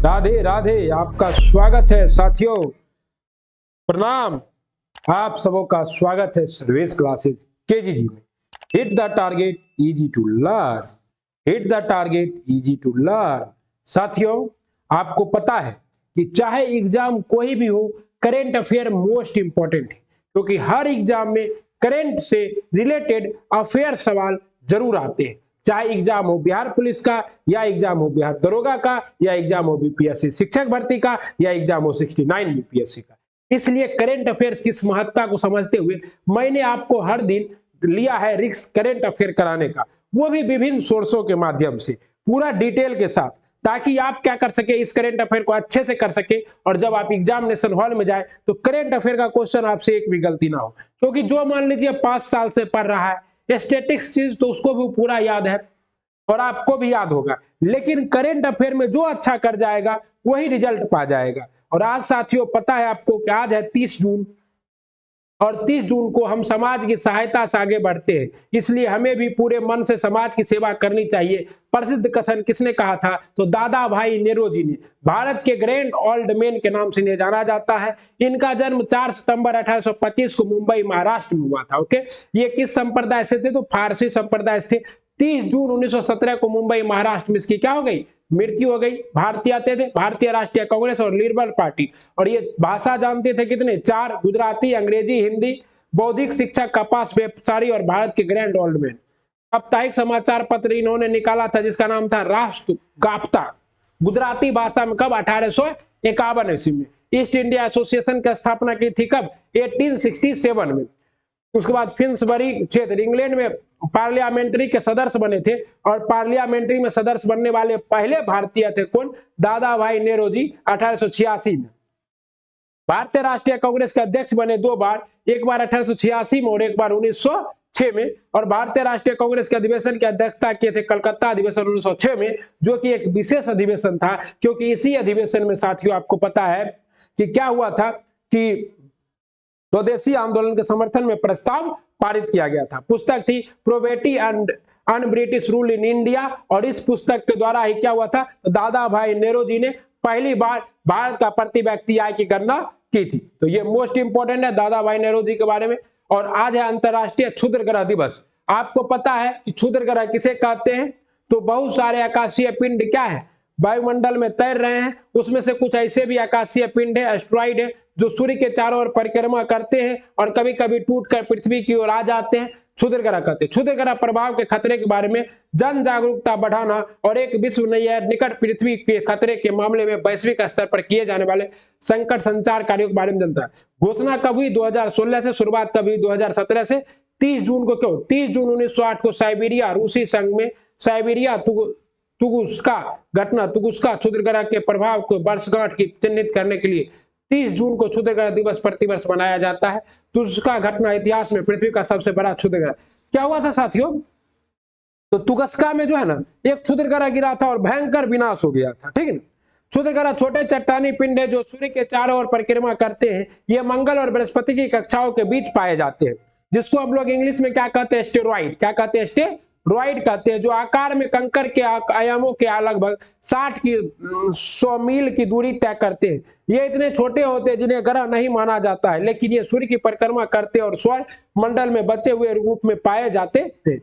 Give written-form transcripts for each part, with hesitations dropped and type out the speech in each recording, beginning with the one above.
राधे राधे, आपका स्वागत है साथियों। प्रणाम। आप सबों का स्वागत है सर्वेश क्लासेस केजीजी में। Hit the target, easy to learn. Hit the target, easy to learn. साथियों, आपको पता है कि चाहे एग्जाम कोई भी हो, करेंट अफेयर मोस्ट इंपॉर्टेंट है, क्योंकि हर एग्जाम में करेंट से रिलेटेड अफेयर सवाल जरूर आते हैं। चाहे एग्जाम हो बिहार पुलिस का, या एग्जाम हो बिहार दरोगा का, या एग्जाम हो बीपीएससी शिक्षक भर्ती का, या एग्जाम हो 69 यूपीएससी का। इसलिए करेंट अफेयर्स की महत्ता को समझते हुए मैंने आपको हर दिन लिया है रिस्क करेंट अफेयर कराने का, वो भी विभिन्न सोर्सों के माध्यम से पूरा डिटेल के साथ, ताकि आप क्या कर सके, इस करेंट अफेयर को अच्छे से कर सके और जब आप एग्जामिनेशन हॉल में जाए तो करेंट अफेयर का क्वेश्चन आपसे एक भी गलती ना हो। क्योंकि जो मान लीजिए 5 साल से पढ़ रहा है स्टैटिक्स चीज, तो उसको भी पूरा याद है और आपको भी याद होगा, लेकिन करेंट अफेयर में जो अच्छा कर जाएगा वही रिजल्ट पा जाएगा। और आज साथियों पता है आपको कि आज है 30 जून, और 30 जून को हम समाज की सहायता से आगे बढ़ते हैं, इसलिए हमें भी पूरे मन से समाज की सेवा करनी चाहिए। प्रसिद्ध कथन किसने कहा था? तो दादा भाई नेरोजी ने। भारत के ग्रैंड ओल्ड मैन के नाम से इन्हें जाना जाता है। इनका जन्म 4 सितंबर 1825 को मुंबई महाराष्ट्र में हुआ था। ओके, ये किस संप्रदाय से थे? तो फारसी संप्रदाय से थे। 30 जून 1917 को मुंबई महाराष्ट्र में इसकी क्या हो गई? मृत्यु हो गई। भारतीय थे भारतीय राष्ट्रीय कांग्रेस और लिबरल पार्टी। और ये भाषा जानते थे कितने? 4, गुजराती, अंग्रेजी, हिंदी, बौद्धिक शिक्षा, कपास व्यापारी और भारत के ग्रैंड ओल्ड मैन। साप्ताहिक समाचार पत्र इन्होंने निकाला था जिसका नाम था राष्ट्र गाप्ता, गुजराती भाषा में। कब? 1851 ईस्वी में। ईस्ट इंडिया एसोसिएशन की स्थापना की थी कब? 1867 में। उसके बाद फिन्सबरी क्षेत्र इंग्लैंड में पार्लियामेंट्री के सदस्य बने थे, और पार्लियामेंट्री में सदस्य बनने वाले पहले भारतीय थे कौन? दादा भाई नेरोजी 1886 में। भारतीय राष्ट्रीय कांग्रेस के अध्यक्ष बने 2 बार, एक बार 1886 में और एक बार 1906 में। और भारतीय राष्ट्रीय कांग्रेस के अधिवेशन की अध्यक्षता किए थे कलकत्ता अधिवेशन 1906 में, जो कि एक विशेष अधिवेशन था, क्योंकि इसी अधिवेशन में साथियों आपको पता है कि क्या हुआ था कि स्वदेशी आंदोलन के समर्थन में प्रस्ताव पारित किया गया था। पुस्तक थी poverty and un British rule in India, और इस पुस्तक के द्वारा ही क्या हुआ था? दादा भाई नेरोजी ने पहली बार भारत का प्रति व्यक्ति आय की गणना की थी। तो ये मोस्ट इंपोर्टेंट है दादा भाई नेरोजी के बारे में। और आज है अंतरराष्ट्रीय क्षुद्र ग्रह दिवस। आपको पता है कि क्षुद्र ग्रह किसे कहते हैं? तो बहुत सारे आकाशीय पिंड क्या है, वायुमंडल में तैर रहे हैं। उसमें से कुछ ऐसे भी आकाशीय पिंड है, एस्ट्रॉइड है, जो सूर्य के चारों ओर परिक्रमा करते हैं और कभी कभी टूटकर पृथ्वी की ओर आ जाते हैं। क्षुद्र ग्रह कहते हैं। क्षुद्र ग्रह प्रभाव के खतरे के बारे में जन जागरूकता बढ़ाना और एक विश्व निकट पृथ्वी के खतरे के मामले में वैश्विक स्तर पर किए जाने वाले संकट संचार कार्यों के बारे में जानता है। घोषणा कब हुई? 2016 से। शुरुआत कब हुई? 2017 से। 30 जून को। क्यों? 30 जून 1908 को साइबेरिया रूसी संघ में साइबेरिया तुगुस्का घटना, तुगुस्का क्षुद्र ग्रह के प्रभाव को वर्षगांठ की चिन्हित करने के लिए 30 जून को क्षुद्र ग्रह दिवस प्रतिवर्ष मनाया जाता है। तुगुस्का घटना इतिहास में पृथ्वी का सबसे बड़ा क्षुद्र ग्रह। क्या हुआ था साथियों? तो तुगस्का में जो है ना, एक क्षुद्र ग्रह गिरा था और भयंकर विनाश हो गया था। ठीक है ना? क्षुद्र ग्रह छोटे चट्टानी पिंड है जो सूर्य के चारों ओर परिक्रमा करते हैं। ये मंगल और बृहस्पति की कक्षाओं के बीच पाए जाते हैं, जिसको हम लोग इंग्लिश में क्या कहते हैं? एस्टेरॉइड। क्या कहते हैं? एस्टेरॉइड कहते हैं। जो आकार में कंकर के आयामों के लगभग 100 मील की दूरी तय करते हैं। ये इतने छोटे होते हैं जिन्हें ग्रह नहीं माना जाता है, लेकिन ये सूर्य की परिक्रमा करते और सौर मंडल में बचे हुए रूप में पाए जाते थे।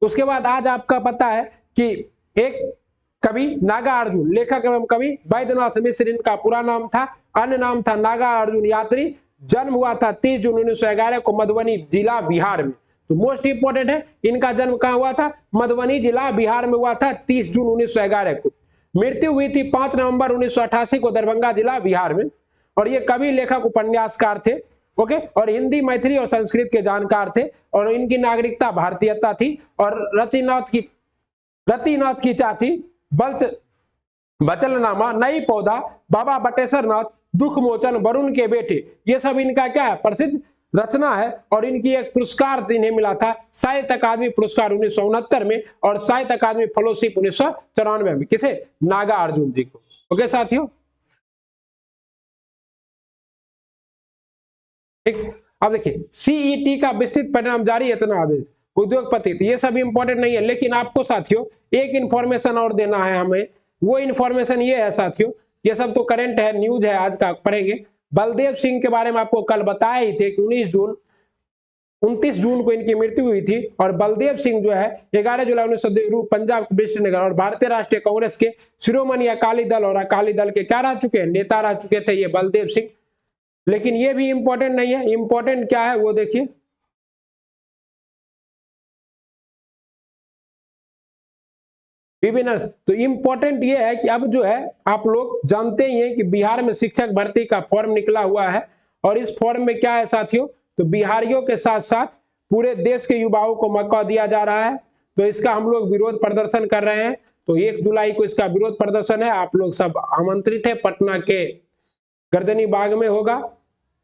उसके बाद आज आपका पता है कि एक कवि नागार्जुन, लेखक एवं कवि वैद्यनाथ मिश्र इनका पूरा नाम था। अन्य नाम था नागार्जुन यात्री। जन्म हुआ था 30 जून 1911 को मधुबनी जिला बिहार में। तो मोस्ट इंपोर्टेंट है, इनका जन्म कहां हुआ था? मधुबनी जिला बिहार में हुआ था 30 जून 1911 को। मृत्यु हुई थी 5 नवंबर 1988 को दरभंगा जिला बिहार में। और ये कवि, लेखक, उपन्यासकार थे। ओके, और हिंदी, मैथिली और संस्कृत के जानकार थे, और इनकी नागरिकता भारतीयता थी। और रतिनाथ की चाची बचलनामा, नई पौधा, बाबा बटेश्वर नाथ, दुख मोचन, वरुण के बेटे, ये सब इनका क्या है? प्रसिद्ध रचना है। और इनकी एक पुरस्कार इन्हें मिला था, साहित्य अकादमी पुरस्कार 1969 में, और साहित्य अकादमी फेलोशिप 1994 में। किसे? नागार्जुन जी को। ओके साथियों, ठीक। अब देखिए, सीईटी का विस्तृत परिणाम जारी, इतना आदेश, उद्योगपति, तो ये सब इंपॉर्टेंट नहीं है। लेकिन आपको साथियों एक इंफॉर्मेशन और देना है हमें वो इन्फॉर्मेशन ये है साथियों, ये सब तो करंट है, न्यूज है, आज का पढ़ेंगे। बलदेव सिंह के बारे में आपको कल बताया ही थे कि 29 जून को इनकी मृत्यु हुई थी। और बलदेव सिंह जो है 11 जुलाई 1902 पंजाब के वरिष्ठ नेता और भारतीय राष्ट्रीय कांग्रेस के शिरोमणि अकाली दल और अकाली दल के क्या रह चुके हैं, नेता रह चुके थे ये बलदेव सिंह। लेकिन ये भी इंपॉर्टेंट नहीं है, इंपॉर्टेंट क्या है वो देखिए। तो इंपॉर्टेंट ये है कि अब जो है आप लोग जानते ही हैं कि बिहार में शिक्षक भर्ती का फॉर्म निकला हुआ है। और इस फॉर्म में क्या है साथियों, तो बिहारियों के साथ साथ पूरे देश के युवाओं को मौका दिया जा रहा है। तो इसका हम लोग विरोध प्रदर्शन कर रहे हैं। तो 1 जुलाई को इसका विरोध प्रदर्शन है, आप लोग सब आमंत्रित है, पटना के गर्दनी बाग में होगा।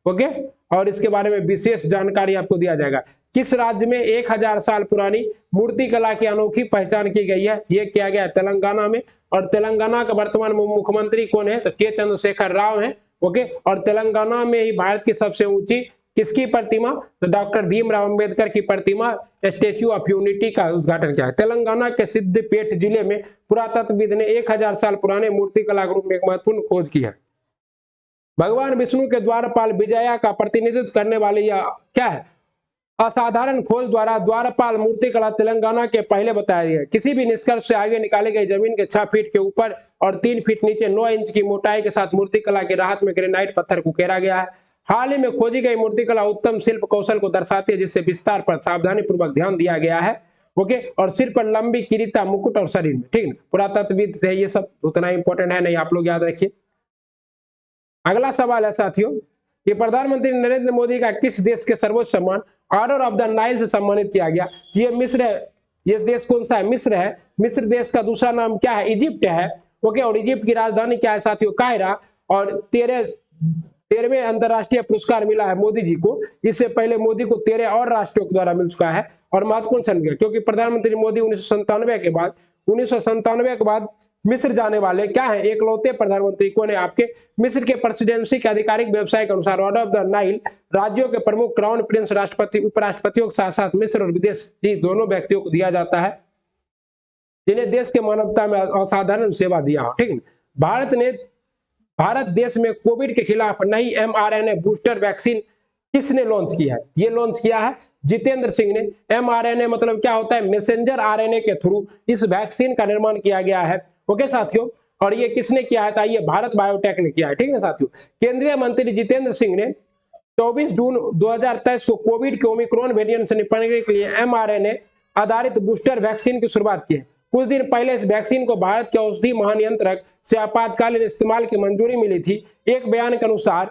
ओके, और इसके बारे में विशेष जानकारी आपको दिया जाएगा। किस राज्य में 1000 साल पुरानी मूर्ति कला की अनोखी पहचान की गई है, ये किया गया है तेलंगाना में। और तेलंगाना का वर्तमान मुख्यमंत्री कौन है, तो के चंद्रशेखर राव है। ओके, और तेलंगाना में ही भारत की सबसे ऊंची किसकी प्रतिमा, तो डॉक्टर भीमराव अंबेडकर की प्रतिमा स्टेच्यू ऑफ यूनिटी का उद्घाटन किया है। तेलंगाना के सिद्धपेट जिले में पुरातत्वविद ने 1000 साल पुराने मूर्ति कला के रूप में एक महत्वपूर्ण खोज की है। भगवान विष्णु के द्वारपाल विजया का प्रतिनिधित्व करने वाली यह क्या है, असाधारण खोज द्वारा द्वारपाल मूर्ति कला तेलंगाना के पहले बताया गया। किसी भी निष्कर्ष से आगे निकाले गए जमीन के 6 फीट के ऊपर और 3 फीट नीचे 9 इंच की मोटाई के साथ मूर्ति कला के राहत में ग्रेनाइट पत्थर को घेरा गया है। हाल ही में खोजी गई मूर्ति कला उत्तम शिल्प कौशल को दर्शाती है, जिससे विस्तार पर सावधानी पूर्वक ध्यान दिया गया है। ओके, और सिर पर लंबी किरीटा, मुकुट और शरीर में, ठीक है, पुरातत्वविद थे ये सब, उतना इंपॉर्टेंट है नहीं, आप लोग याद रखिए। अगला सवाल है साथियों, ये प्रधानमंत्री नरेंद्र मोदी का किस देश के सर्वोच्च सम्मान ऑर्डर ऑफ द नाइल से सम्मानित किया गया। ये मिस्र है। ये देश कौन सा है, मिस्र है। मिस्र देश का दूसरा नाम क्या है, इजिप्ट है। ओके, और इजिप्ट की राजधानी क्या है साथियों, काहिरा। और 13वें अंतरराष्ट्रीय पुरस्कार मिला है मोदी जी को। इससे पहले मोदी को 13 और राष्ट्रों के द्वारा मिल चुका है। और महत्वपूर्ण क्षण गया क्योंकि प्रधानमंत्री मोदी 1997 के बाद मिस्र जाने वाले क्या है, एकलौते प्रधानमंत्री कौन है आपके, मिस्र के प्रेसिडेंसी के आधिकारिक वेबसाइट के अनुसार ऑर्डर ऑफ द नाइल राज्यों के प्रमुख क्राउन प्रिंस, राष्ट्रपति, उपराष्ट्रपतियों के साथ साथ मिस्र और विदेशी दोनों व्यक्तियों को दिया जाता है जिन्हें देश के मानवता में असाधारण सेवा दिया हो। ठीक है, भारत देश में कोविड के खिलाफ नई mRNA बूस्टर वैक्सीन किसने लॉन्च किया है, ये लॉन्च किया है जितेंद्र सिंह ने। mRNA मतलब क्या होता है, मैसेंजर आरएनए के थ्रू इस वैक्सीन का निर्माण किया गया है। ओके साथियों, और ये किसने किया है, ये भारत बायोटेक ने किया है। ठीक है साथियों, केंद्रीय मंत्री जितेंद्र सिंह ने 24 जून 2023 को कोविड के ओमिक्रॉन वेरिएंट से निपटने के लिए mRNA आधारित बूस्टर वैक्सीन की शुरुआत की है। कुछ दिन पहले इस वैक्सीन को भारत के औषधि महानियंत्रक से आपातकालीन इस्तेमाल की मंजूरी मिली थी। एक बयान के अनुसार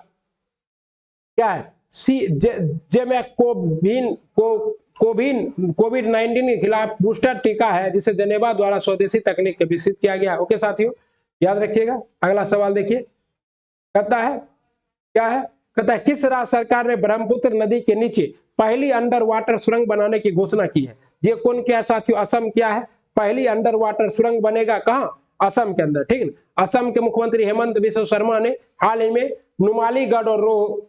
क्या है, कोविड-19 के खिलाफ बूस्टर टीका है जिसे जेनेवा द्वारा स्वदेशी तकनीक विकसित किया गया। ओके साथियों, याद रखिएगा। अगला सवाल देखिए, कहता है क्या है, कहता है किस राज्य सरकार ने ब्रह्मपुत्र नदी के नीचे पहली अंडर वाटर सुरंग बनाने की घोषणा की है। ये कौन क्या साथियों, असम क्या है, पहली अंडर वाटर सुरंग बनेगा कहां, असम के अंदर। ठीक है, असम के मुख्यमंत्री हेमंत बिस्वा शर्मा ने हाल ही में नुमालीगढ़ और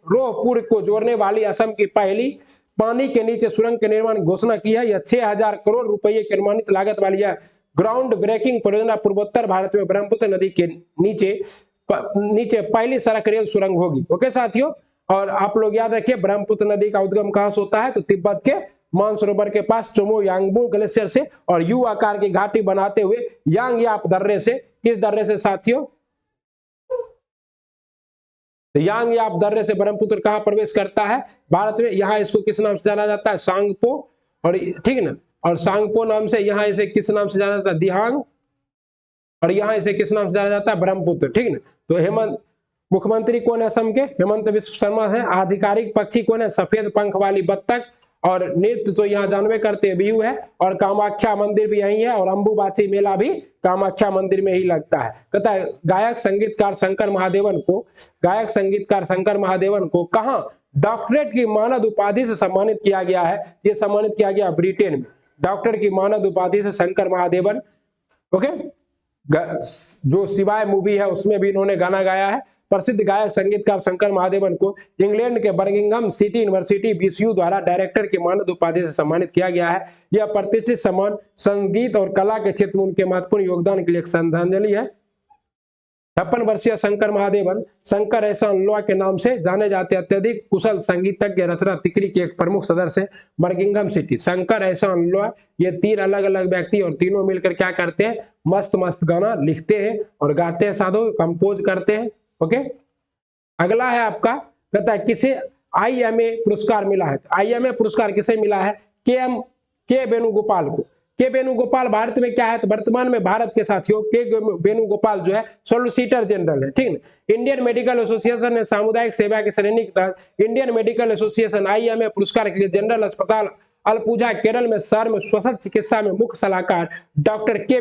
रोहपुर को जोड़ने वाली असम की पहली पानी के नीचे सुरंग के निर्माण की घोषणा की है। यह 6000 करोड़ रुपए की अनुमानित लागत वाली है ग्राउंड ब्रेकिंग परियोजना पूर्वोत्तर भारत में ब्रह्मपुत्र नदी के नीचे पहली सड़क रेल सुरंग होगी। ओके साथियों, और आप लोग याद रखिए ब्रह्मपुत्र नदी का उद्गम कहां से होता है, तो तिब्बत के मानसरोवर के पास चोमो यांगबू ग्लेशियर से और यू आकार की घाटी बनाते हुए यांग याप दर्रे से। किस दर्रे से साथियों, तो यांग याप दर्रे से ब्रह्मपुत्र कहां प्रवेश करता है, भारत में। यहाँ इसको किस नाम से जाना जाता है, सांगपो। और ठीक है ना, और सांगपो नाम से यहाँ इसे किस नाम से जाना जाता है, दिहांग। और यहाँ इसे किस नाम से जाना जाता है, ब्रह्मपुत्र। ठीक है ना, तो हेमंत मुख्यमंत्री कौन है असम के, हेमंत बिस्वा शर्मा है। आधिकारिक पक्षी कौन है, सफेद पंख वाली बत्तख। और नृत्य तो यहाँ जानवे करते हैं बिहू है। और कामाख्या मंदिर भी यही है और अंबुबाची मेला भी कामाख्या मंदिर में ही लगता है। कहता है गायक संगीतकार शंकर महादेवन को कहां डॉक्टरेट की मानद उपाधि से सम्मानित किया गया है। ये सम्मानित किया गया ब्रिटेन में, डॉक्टर की मानद उपाधि से शंकर महादेवन। ओके, जो शिवाय मूवी है उसमें भी इन्होंने गाना गाया है। प्रसिद्ध गायक संगीतकार शंकर महादेवन को इंग्लैंड के बर्मिंघम सिटी यूनिवर्सिटी बीसीयू द्वारा डायरेक्टर की मानद उपाधि से सम्मानित किया गया है। यह प्रतिष्ठित सम्मान संगीत और कला के क्षेत्र में उनके महत्वपूर्ण योगदान के लिए एक श्रद्धांजलि है। 56 वर्षीय शंकर महादेवन शंकर एहसान लॉ के नाम से जाने जाते अत्यधिक कुशल संगीतज्ञ रचना तिकरी के एक प्रमुख सदस्य बर्मिंघम सिटी। शंकर एहसान लॉ, ये 3 अलग अलग व्यक्ति और तीनों मिलकर क्या करते हैं, मस्त मस्त गाना लिखते हैं और गाते हैं, साधु कंपोज करते हैं। ओके, अगला है आपका, कहता है किसे IMA पुरस्कार मिला है। IMA पुरस्कार किसे मिला है, के वेणुगोपाल को। के वेणुगोपाल भारत में क्या है, तो वर्तमान में भारत के साथियों के वेणुगोपाल जो है सॉलिसिटर जनरल है, ठीक है। इंडियन मेडिकल एसोसिएशन ने सामुदायिक सेवा की श्रेणी के तहत इंडियन मेडिकल एसोसिएशन IMA पुरस्कार के लिए जनरल अस्पताल अलपुझा केरल में शहर में श्वसन चिकित्सा में मुख्य सलाहकार डॉक्टर के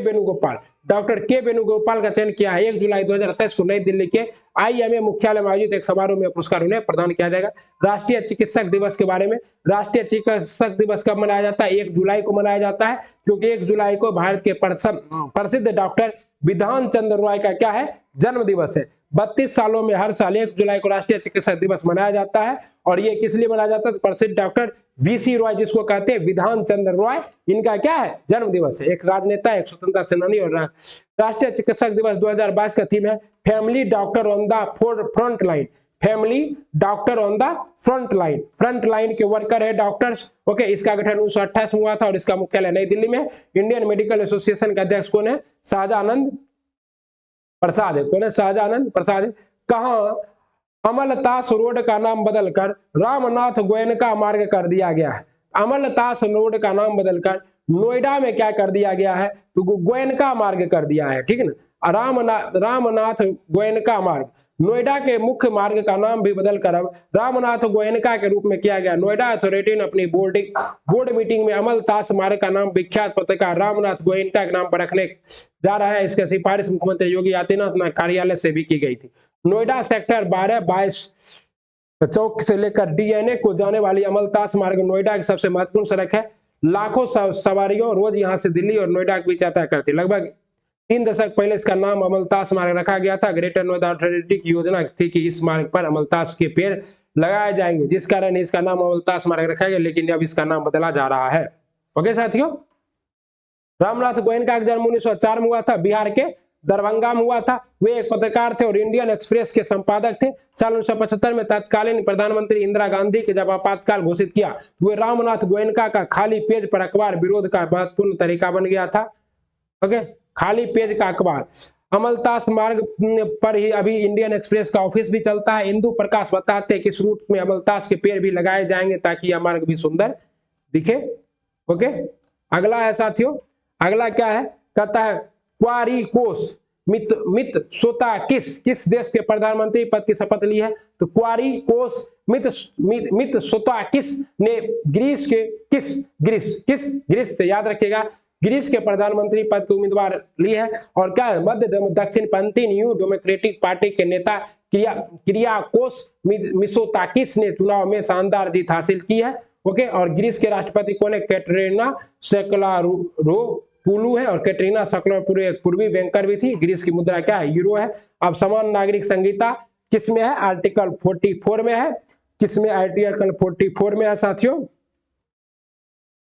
वेणुगोपाल का चयन किया है। 1 जुलाई 2023 को नई दिल्ली के IMA मुख्यालय में आयोजित एक समारोह में पुरस्कार उन्हें प्रदान किया जाएगा। राष्ट्रीय चिकित्सक दिवस के बारे में, राष्ट्रीय चिकित्सक दिवस कब मनाया जाता है, 1 जुलाई को मनाया जाता है, क्योंकि 1 जुलाई को भारत के प्रसिद्ध डॉक्टर विधान चंद्र रॉय का क्या है, जन्म दिवस है। 32 सालों में हर साल 1 जुलाई को राष्ट्रीय चिकित्सक दिवस मनाया जाता है। और ये किस लिए मनाया जाता है, प्रसिद्ध डॉक्टर VC रॉय, जिसको कहते हैं विधान चंद्र रॉय, इनका क्या है, जन्म दिवस है। एक राजनेता, एक स्वतंत्रता सेनानी। और राष्ट्रीय चिकित्सक दिवस 2022 का थीम है family doctor on the front line. Family doctor on the front line के वर्कर है डॉक्टर्स। ओके, इसका गठन 1928 में हुआ था और इसका मुख्यालय नई दिल्ली में। इंडियन मेडिकल एसोसिएशन के अध्यक्ष कौन है, शाहजानंद प्रसाद है। कौन है, शाहजानंद प्रसाद। कहां अमलतास रोड का नाम बदलकर रामनाथ गोयनका मार्ग कर दिया गया है। अमलतास रोड का नाम बदलकर नोएडा में क्या कर दिया गया है, तो गोयनका मार्ग कर दिया है, ठीक है ना। रामनाथ गोयनका मार्ग, नोएडा के मुख्य मार्ग का नाम भी बदलकर अब रामनाथ गोयनका के रूप में किया गया। नोएडा अथॉरिटी ने अपनी बोर्ड मीटिंग में अमलतास मार्ग का नाम विख्यात पत्रकार रामनाथ गोयनका के नाम पर रखने जा रहा है। इसकी सिफारिश मुख्यमंत्री योगी आदित्यनाथ कार्यालय से भी की गई थी। नोएडा सेक्टर 12-22 चौक से लेकर DNA को जाने वाली अमलतास मार्ग नोएडा की सबसे महत्वपूर्ण सड़क है। लाखों सवारियों रोज यहां से दिल्ली और नोएडा के बीच यात्रा करती। लगभग 3 दशक पहले इसका नाम अमलतास मार्ग रखा गया था। ग्रेटर नोएडा अथॉरिटी की योजना थी कि इस मार्ग पर अमलतास के पेड़ लगाए जाएंगे, जिस कारण इसका नाम अमलतास मार्ग रखा गया, लेकिन अब इसका नाम बदला जा रहा है। ओके साथियों, रामनाथ गोयनका का जन्म 1904 में हुआ था, बिहार के दरभंगा में हुआ था। वे एक पत्रकार थे और इंडियन एक्सप्रेस के संपादक थे। साल 1975 में तत्कालीन प्रधानमंत्री इंदिरा गांधी के जब आपातकाल घोषित किया, वे रामनाथ गोयनका का खाली पेज पर अखबार विरोध का महत्वपूर्ण तरीका बन गया था। ओके, खाली पेज का अखबार। अमलतास मार्ग पर ही अभी इंडियन एक्सप्रेस का ऑफिस भी चलता है। इंदु प्रकाश बताते हैं कि इस रूट में अमलतास के पेड़ भी लगाए जाएंगे ताकि यह मार्ग भी सुंदर दिखे। ओके, अगला है साथियों, अगला क्या है, कहता है क्वारिकोस मित्सोता किस देश के प्रधानमंत्री पद की शपथ ली है, तो क्वारिकोस मित्सोताकिस ने ग्रीस से याद रखिएगा, ग्रीस के प्रधानमंत्री पद की उम्मीदवार ली है। और क्या है, मध्य दक्षिण पंथी न्यू डेमोक्रेटिक पार्टी के नेता किरियाकोस मित्सोताकिस ने चुनाव में शानदार जीत हासिल की है। ओके, और ग्रीस के राष्ट्रपति कौन है, कैटरीना सेकलारोपोulou है। और कैटरीना सेकलारोपोulou एक पूर्वी बैंकर भी थी। ग्रीस की मुद्रा क्या है, यूरो है। अब समान नागरिक संहिता किस में है, आर्टिकल 44 में है। किसमें, आर्टिकल 44 में है साथियों।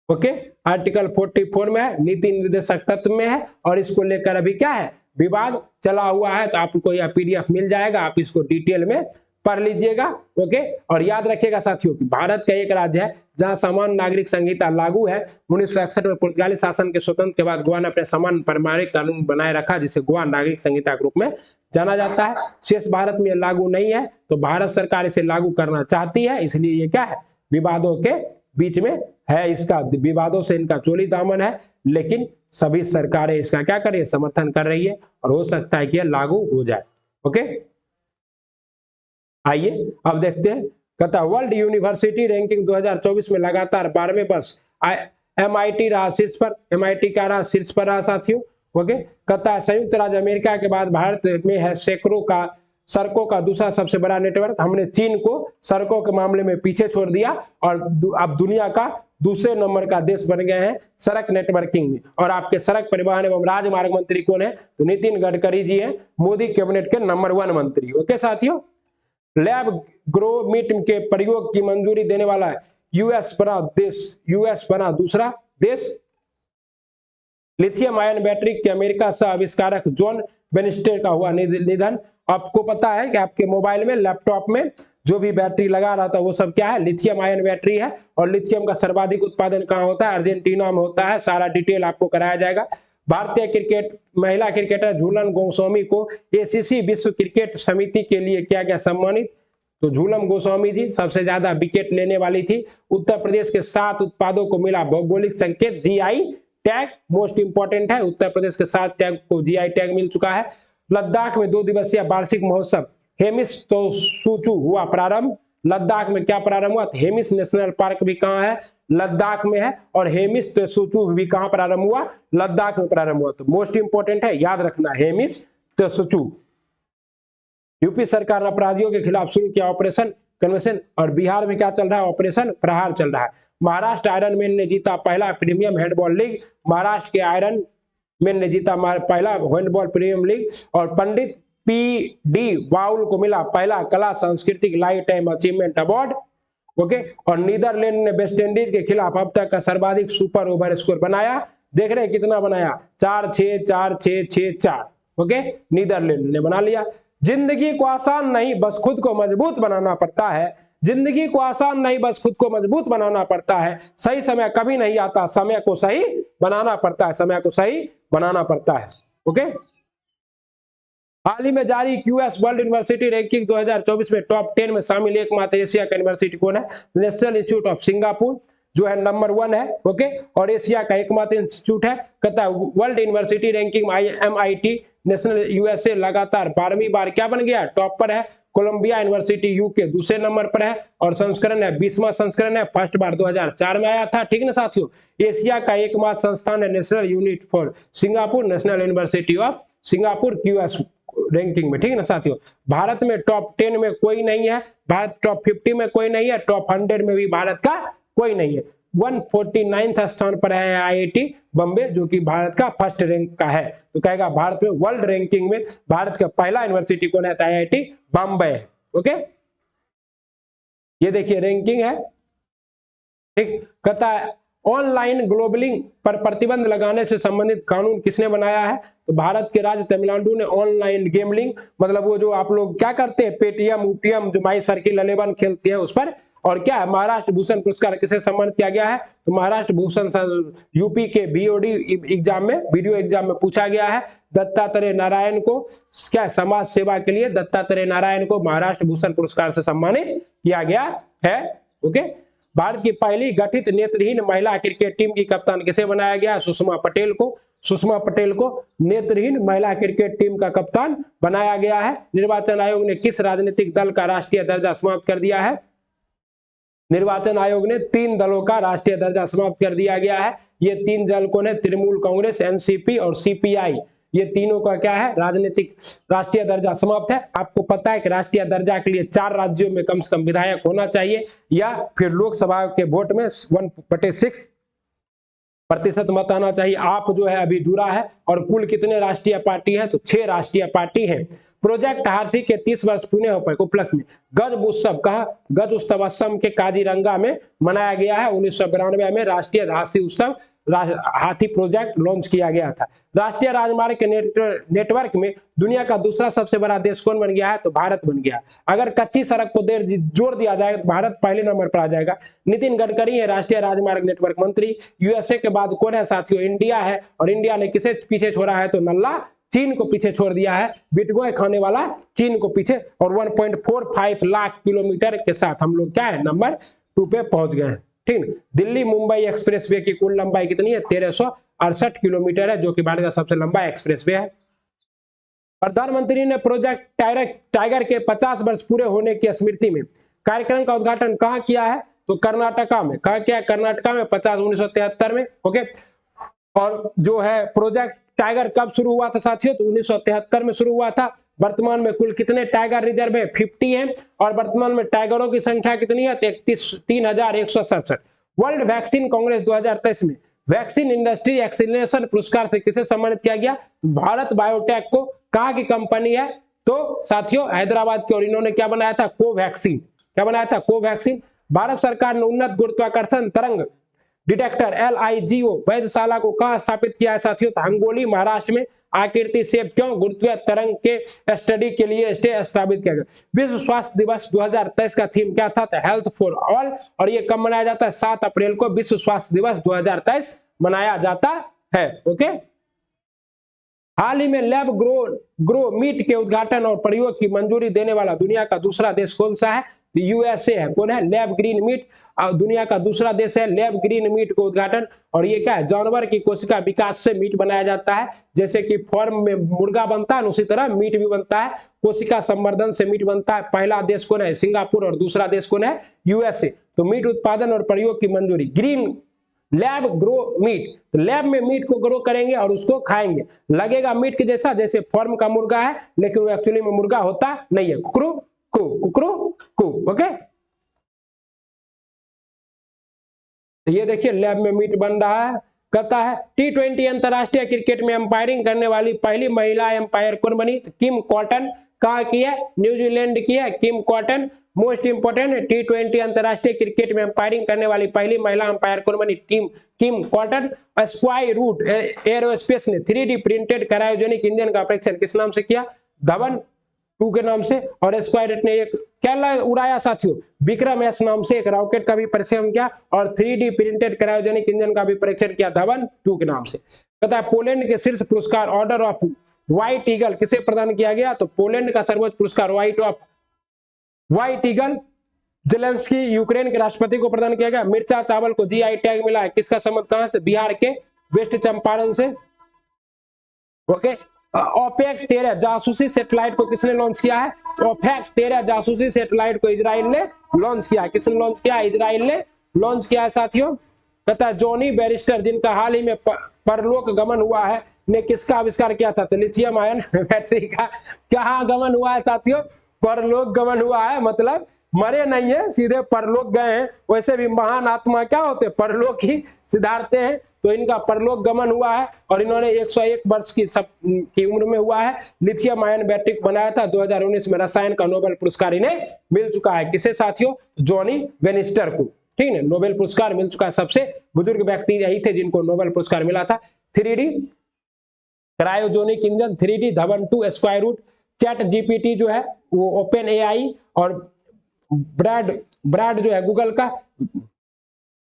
ओके, आर्टिकल 44 में है, नीति निर्देशक तत्व में है। और इसको लेकर अभी क्या है, विवाद चला हुआ है। तो आपको यह PDF मिल जाएगा, आप इसको डिटेल में पढ़ लीजिएगा। ओके, और याद रखिएगा साथियों कि भारत का एक राज्य है जहां समान नागरिक संहिता लागू है। 1961 में पुर्तगाली शासन के स्वतंत्र के बाद गोवा ने अपने समान पारिवारिक कानून बनाए रखा, जिसे गोवा नागरिक संहिता के रूप में जाना जाता है। शेष भारत में लागू नहीं है, तो भारत सरकार इसे लागू करना चाहती है, इसलिए ये क्या है, विवादों के बीच में है। इसका विवादों से इनका चोली दामन है, लेकिन सभी सरकारें इसका क्या कर रही है, समर्थन कर रही है, और हो सकता है कि यह लागू हो जाए। ओके, आइए अब देखते हैं। कहता है वर्ल्ड यूनिवर्सिटी रैंकिंग 2024 में लगातार 12वें वर्ष MIT रहा शीर्ष पर। MIT क्या रहा, शीर्ष पर रहा साथियों। ओके, कहता है संयुक्त राज्य अमेरिका के बाद भारत में है सड़कों का दूसरा सबसे बड़ा नेटवर्क। हमने चीन को सड़कों के मामले में पीछे छोड़ दिया और अब दुनिया का दूसरे नंबर का देश बन गए हैं सड़क नेटवर्किंग में। और आपके सड़क परिवहन एवं राजमार्ग मंत्री कौन है, तो नितिन गडकरी जी हैं, मोदी कैबिनेट के नंबर 1 मंत्री। ओके साथियों, लैब ग्रो मीट के प्रयोग की मंजूरी देने वाला यूएस बना दूसरा देश। लिथियम आयन बैटरी के अमेरिका सह आविष्कारक जॉन बेनिस्टर का हुआ निधन। आपको पता है कि आपके मोबाइल में, लैपटॉप में जो भी बैटरी लगा रहा था वो सब क्या है, लिथियम आयन बैटरी है। और लिथियम का सर्वाधिक उत्पादन कहाँ होता है, अर्जेंटीना में होता है। सारा डिटेल आपको कराया जाएगा। भारतीय क्रिकेट महिला क्रिकेटर झूलन गोस्वामी को एसीसी विश्व क्रिकेट समिति के लिए क्या क्या सम्मानित। तो झूलन गोस्वामी जी सबसे ज्यादा विकेट लेने वाली थी। उत्तर प्रदेश के 7 उत्पादों को मिला भौगोलिक संकेत जीआई टैग, मोस्ट इंपोर्टेंट है। उत्तर प्रदेश के 7 टैग को जीआई टैग मिल चुका है। लद्दाख में 2 दिवसीय वार्षिक महोत्सव हेमिस तो सूचू हुआ प्रारंभ। लद्दाख में क्या प्रारंभ हुआ, हेमिस नेशनल पार्क भी कहाँ है, लद्दाख में है। और हेमिस तो सूचू भी कहाँ प्रारंभ हुआ, लद्दाख में प्रारंभ हुआ। तो मोस्ट इंपोर्टेंट है, याद रखना, हेमिस तो सूचू। यूपी सरकार ने अपराधियों के खिलाफ शुरू किया ऑपरेशन कन्वेंशन। और बिहार में क्या चल रहा है, ऑपरेशन प्रहार चल रहा है। महाराष्ट्र आयरन मैन ने जीता पहला प्रीमियम हैंडबॉल लीग। महाराष्ट्र के आयरन मैन ने जीता पहला हैंडबॉल प्रीमियम लीग। और पंडित पी.डी. बाउल को मिला पहला कला सांस्कृतिक life time achievement award. Okay. और नीदरलैंड ने वेस्ट इंडीज के खिलाफ अब तक का सर्वाधिक सुपर ओवर स्कोर बनाया। देख रहे हैं कितना बनाया, 4-6 4-6 6-4। ओके, नीदरलैंड ने बना लिया। जिंदगी को आसान नहीं बस खुद को मजबूत बनाना पड़ता है। जिंदगी को आसान नहीं बस खुद को मजबूत बनाना पड़ता है। सही समय कभी नहीं आता, समय को सही बनाना पड़ता है, समय को सही बनाना पड़ता है। ओके। हाल ही में जारी क्यूएस वर्ल्ड यूनिवर्सिटी रैंकिंग 2024 में टॉप 10 में शामिल एकमात्र एशिया का यूनिवर्सिटी कौन है, नेशनल इंस्टीट्यूट ऑफ सिंगापुर जो है नंबर 1 है। ओके। और एशिया का एकमात्र इंस्टीट्यूट है। कहता है world university ranking MIT national USA लगातार 12वीं बार क्या बन गया, टॉप पर है। कोलंबिया यूनिवर्सिटी यूके दूसरे नंबर पर है और संस्करण है 20वां संस्करण है, फर्स्ट बार 2004 में आया था। ठीक ना साथियों। एशिया का एकमात्र संस्थान है national unit for Singapore, national university of Singapore QS ranking में। ठीक है ना साथियों। भारत में टॉप 10 में कोई नहीं है, भारत टॉप 50 में कोई नहीं है, टॉप 100 में भी भारत का कोई नहीं है। 149 स्थान पर है आईआईटी बॉम्बे जो कि भारत का फर्स्ट रैंक का है। तो कहेगा भारत में वर्ल्ड रैंकिंग में भारत का पहला यूनिवर्सिटी कौन है, आईआईटी बॉम्बे। ओके, ये देखिए रैंकिंग है। ठीक, कहता है ऑनलाइन ग्लोबलिंग पर प्रतिबंध लगाने से संबंधित कानून किसने बनाया है, तो भारत के राज्य तमिलनाडु ने। ऑनलाइन गेमलिंग मतलब वो जो आप लोग क्या करते हैं, पेटीएम यूटीएम जो माई सर्किल 11 खेलते हैं उस पर। और क्या है, महाराष्ट्र भूषण पुरस्कार किसे सम्मानित किया गया है, तो महाराष्ट्र भूषण यूपी के बीओडी एग्जाम में, वीडियो एग्जाम में पूछा गया है। दत्तात्रेय नारायण को क्या समाज सेवा के लिए दत्तात्रेय नारायण को महाराष्ट्र भूषण पुरस्कार से सम्मानित किया गया है। ओके। भारत की पहली गठित नेत्रहीन महिला क्रिकेट टीम की कप्तान किसे बनाया गया, सुषमा पटेल को। सुषमा पटेल को नेत्रहीन महिला क्रिकेट टीम का कप्तान बनाया गया है। निर्वाचन आयोग ने किस राजनीतिक दल का राष्ट्रीय दर्जा समाप्त कर दिया है, निर्वाचन आयोग ने 3 दलों का राष्ट्रीय दर्जा समाप्त कर दिया गया है। ये 3 दल कौन है, तृणमूल कांग्रेस, एनसीपी और सीपीआई। ये तीनों का क्या है, राजनीतिक राष्ट्रीय दर्जा समाप्त है। आपको पता है कि राष्ट्रीय दर्जा के लिए 4 राज्यों में कम से कम विधायक होना चाहिए या फिर लोकसभा के वोट में 1/6% मत आना चाहिए। आप जो है अभी जुड़ा है। और कुल कितने राष्ट्रीय पार्टी है, तो 6 राष्ट्रीय पार्टी है। प्रोजेक्ट हारसी के 30 वर्ष पूरे उपलक्ष्य में गज उत्सव कहा, गज उत्सव असम के काजीरंगा में मनाया गया है। 1992 में राष्ट्रीय हाथी उत्सव हाथी प्रोजेक्ट लॉन्च किया गया था। राष्ट्रीय राजमार्ग के नेटवर्क में दुनिया का दूसरा सबसे बड़ा देश कौन बन गया है, तो भारत बन गया। अगर कच्ची सड़क को जोड़ दिया जाए तो भारत पहले नंबर पर आ जाएगा। नितिन गडकरी है राष्ट्रीय राजमार्ग नेटवर्क मंत्री। यूएसए के बाद कौन है साथियों, इंडिया है। और इंडिया ने किसे पीछे छोड़ा है, तो नल्ला चीन को पीछे छोड़ दिया है। बिटकॉइन खाने वाला चीन को पीछे। और 1.45 लाख किलोमीटर के साथ हम लोग क्या है, नंबर 2 पे पहुंच गए हैं। ठीक, दिल्ली मुंबई एक्सप्रेसवे की कुल लंबाई कितनी है, 1368 किलोमीटर है, जो कि भारत का सबसे लंबा एक्सप्रेसवे है। प्रधानमंत्री ने प्रोजेक्ट टाइगर के 50 वर्ष पूरे होने की स्मृति में कार्यक्रम का उद्घाटन कहां किया है, तो कर्नाटका में। कहा क्या, कर्नाटका में 1973 में। ओके। और जो है प्रोजेक्ट टाइगर कब शुरू हुआ था साथियों, तो 1973 में शुरू हुआ था। वर्तमान में कुल कितने टाइगर रिजर्व है, 50 है। और वर्तमान में टाइगरों की संख्या कितनी है, 31,167। वर्ल्ड वैक्सीन कांग्रेस 2023 में वैक्सीन इंडस्ट्री एक्सीलरेशन पुरस्कार से किसे सम्मानित किया गया, भारत बायोटेक को। कहा की कंपनी है, तो साथियों हैदराबाद की। और इन्होंने क्या बनाया था, कोवैक्सीन। क्या बनाया था, कोवैक्सीन। भारत सरकार ने उन्नत गुरुत्वाकर्षण तरंग डिटेक्टर LIGO वैधशाला को कहां स्थापित किया है साथियों? तो हिंगोली महाराष्ट्र में। आकृति शेप क्यों? गुरुत्वीय तरंग के स्टडी के लिए इसे स्थापित किया गया। विश्व स्वास्थ्य दिवस 2023 का थीम क्या था? तो हेल्थ फॉर ऑल। और ये कब मनाया जाता है? 7 अप्रैल को विश्व स्वास्थ्य दिवस 2023 मनाया जाता है। ओके। हाल ही में लैब ग्रो मीट के उद्घाटन और प्रयोग की मंजूरी देने वाला दुनिया का दूसरा देश कौन सा है? USA है। कौन है? लैब ग्रीन मीट दुनिया का दूसरा देश है। लैब ग्रीन मीट को उद्घाटन, और ये क्या है? जानवर की कोशिका विकास से मीट बनाया जाता है। जैसे कि फॉर्म में मुर्गा बनता है, उसी तरह मीट भी बनता है। कोशिका संवर्धन से मीट बनता है। पहला देश कौन है? सिंगापुर। और दूसरा देश कौन है? USA। तो मीट उत्पादन और प्रयोग की मंजूरी। ग्रीन लैब ग्रो मीट, तो लैब में मीट को ग्रो करेंगे और उसको खाएंगे। लगेगा मीट के जैसा, जैसे फॉर्म का मुर्गा है, लेकिन वो एक्चुअली में मुर्गा होता नहीं है। कुकरू कु। ओके। ये देखिए लैब में मीट बन रहा है। कहता है T20 अंतरराष्ट्रीय क्रिकेट में अंपायरिंग करने वाली पहली महिला अंपायर कौन बनी? तो किम कॉटन। कहाँ की है? न्यूजीलैंड की है किम कॉटन। मोस्ट इंपोर्टेंट, T20 अंतरराष्ट्रीय क्रिकेट में अंपायरिंग करने वाली पहली महिला अंपायर कौन बनी? Kim Cotton. Skyroot Aerospace ने 3D प्रिंटेड क्रायोजेनिक इंजन का परीक्षण किस नाम से किया? धवन 2 के नाम से। और स्क्वायरेट ने एक क्या उड़ाया साथियों? विक्रम एस नाम से एक रॉकेट का भी परीक्षण किया, और 3D प्रिंटेड क्रायोजेनिक इंजन का भी परीक्षण किया धवन 2 के नाम से। कहता है पोलैंड के शीर्ष पुरस्कार ऑर्डर ऑफ व्हाइट ईगल किसे प्रदान किया गया? तो पोलैंड का सर्वोच्च पुरस्कार व्हाइट ईगल जेलेंस्की यूक्रेन के राष्ट्रपति को प्रदान किया गया। मिर्चा चावल को GI टैग मिला है। किसका संबंध कहां से? बिहार के वेस्ट चंपारण से। ओके। ओपेक 13 जासूसी सैटेलाइट को किसने लॉन्च किया है? ओपेक 13 जासूसी सैटेलाइट को इजराइल ने लॉन्च किया है। किसने लॉन्च किया? इजराइल ने लॉन्च किया है साथियों। कहता है जॉनी बैरिस्टर, जिनका हाल ही में परलोक गमन हुआ है, ने किसका आविष्कार किया था? तो लिथियम आयन बैटरी का। कहां गमन हुआ है साथियों? परलोक गमन हुआ है, मतलब मरे नहीं है, सीधे परलोक गए हैं। वैसे भी महान आत्मा क्या होते? परलोक ही सिधारते हैं। तो इनका परलोक गमन हुआ है, और इन्होंने 101 वर्ष की उम्र में हुआ है। लिथियम आयन बैटरी बनाया था। 2019 में रसायन का नोबेल पुरस्कार इन्हें मिल चुका है। किसे साथियों? जॉनी बैरिस्टर को। ठीक है, नोबेल पुरस्कार मिल चुका है। सबसे बुजुर्ग व्यक्ति यही थे जिनको नोबेल पुरस्कार मिला था। 3D cryogenic engine, 3D Dhawan 2, square root, chat GPT जो है वो ओपन AI, और ब्रैड जो है गूगल का,